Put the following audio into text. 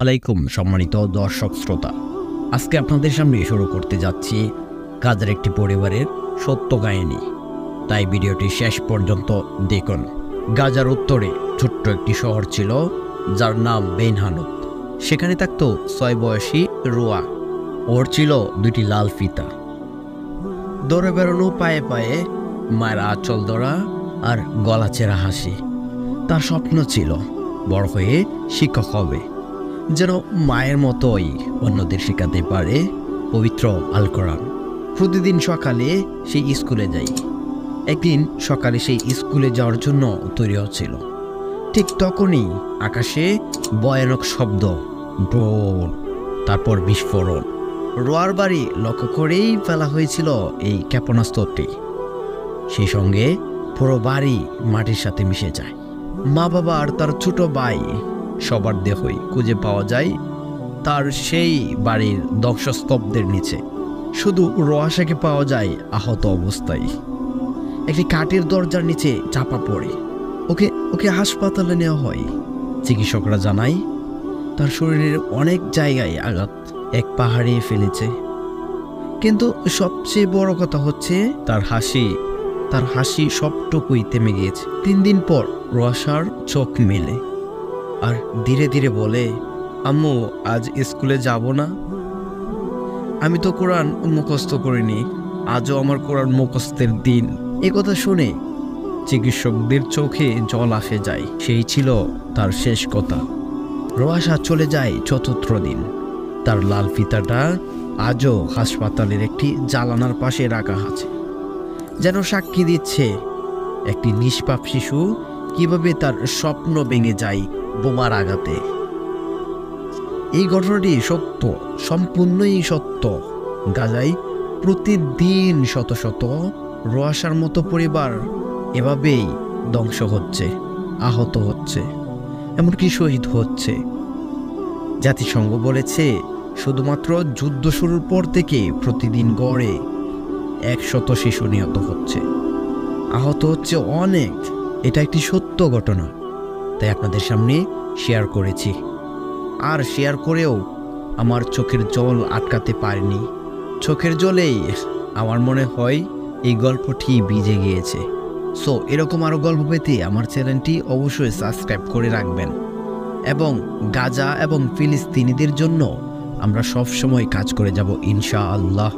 আলাইকুম সম্মানিত দর্শক শ্রোতা, আজকে আপনাদের সামনে শুরু করতে যাচ্ছি গাজার একটি পরিবারের সত্য কাহিনী। তাই ভিডিওটি শেষ পর্যন্ত দেখুন। গাজার উত্তরে ছোট্ট একটি শহর ছিল যার নাম বেন হানুত। সেখানে থাকতো 6 বয়সী রোয়া। ওর ছিল 2টি লাল ফিতা, দৌড়ে বেরোনো পায়ে পায়ে, মায়ের আঁচল ধরা আর গলা চেরা হাসি। তার স্বপ্ন ছিল বড় হয়ে শিক্ষক হবে, যেন মায়ের মতোই অন্যদের শেখাতে পারে পবিত্র আল কোরআন। প্রতিদিন সকালে সেই স্কুলে যাই। একদিন সকালে সেই স্কুলে যাওয়ার জন্য তৈরি হচ্ছিল। ঠিক তখনই আকাশে ভয়ানক শব্দ, ড্রোন, তারপর বিস্ফোরণ। রোয়ার বাড়ি লক্ষ্য করেই ফেলা হয়েছিল এই ক্ষেপণাস্ত্রটি। সেই সঙ্গে পুরো বাড়ি মাটির সাথে মিশে যায়। মা বাবা আর তার ছোট ভাই সবার দেহই খুঁজে পাওয়া যায় তার সেই বাড়ির ধ্বংসস্তূপের নিচে। শুধু রোয়াশাকে পাওয়া যায় আহত অবস্থায় একটি কাঠের দরজার নিচে চাপা পড়ে। ওকে হাসপাতালে নেওয়া হয়। চিকিৎসকরা জানায় তার শরীরের অনেক জায়গায় আঘাত এক পা হারিয়ে ফেলেছে। কিন্তু সবচেয়ে বড় কথা হচ্ছে তার হাসি সবটুকুই থেমে গিয়েছে। 3 দিন পর রোয়াশার চোখ মেলে আর ধীরে ধীরে বলে, আম্মু, আজ স্কুলে যাব না। আমি তো কোরআন মুখস্থ করিনি, আজও আমার কোরআন মুখস্থের দিন। এ কথা শুনে চিকিৎসকদের চোখে জল আসে যায়। সেই ছিল তার শেষ কথা। রোয়াশা চলে যায় 4র্থ দিন। তার লাল ফিতাটা আজও হাসপাতালের একটি জানালার পাশে রাখা আছে, যেন সাক্ষী দিচ্ছে একটি নিষ্পাপ শিশু কিভাবে তার স্বপ্ন ভেঙে যায় বোমার আঘাতে। এই ঘটনাটি সত্য, সম্পূর্ণই সত্য। গাজায় প্রতিদিন শত শত রোয়াশার মতো পরিবার এভাবেই ধ্বংস হচ্ছে, আহত হচ্ছে, এমনকি শহীদ হচ্ছে। জাতিসংঘ বলেছে শুধুমাত্র যুদ্ধ শুরুর পর থেকে প্রতিদিন গড়ে 100 শিশু নিহত হচ্ছে, আহত হচ্ছে অনেক। এটা একটি সত্য ঘটনা, তাই আপনাদের সামনে শেয়ার করেছি। আর শেয়ার করেও আমার চোখের জল আটকাতে পারিনি। চোখের জলেই আমার মনে হয় এই গল্পটি ভিজে গিয়েছে। সো এরকম আরও গল্প পেতে আমার চ্যানেলটি অবশ্যই সাবস্ক্রাইব করে রাখবেন। এবং গাজা এবং ফিলিস্তিনিদের জন্য আমরা সব সময় কাজ করে যাব ইনশাআল্লাহ।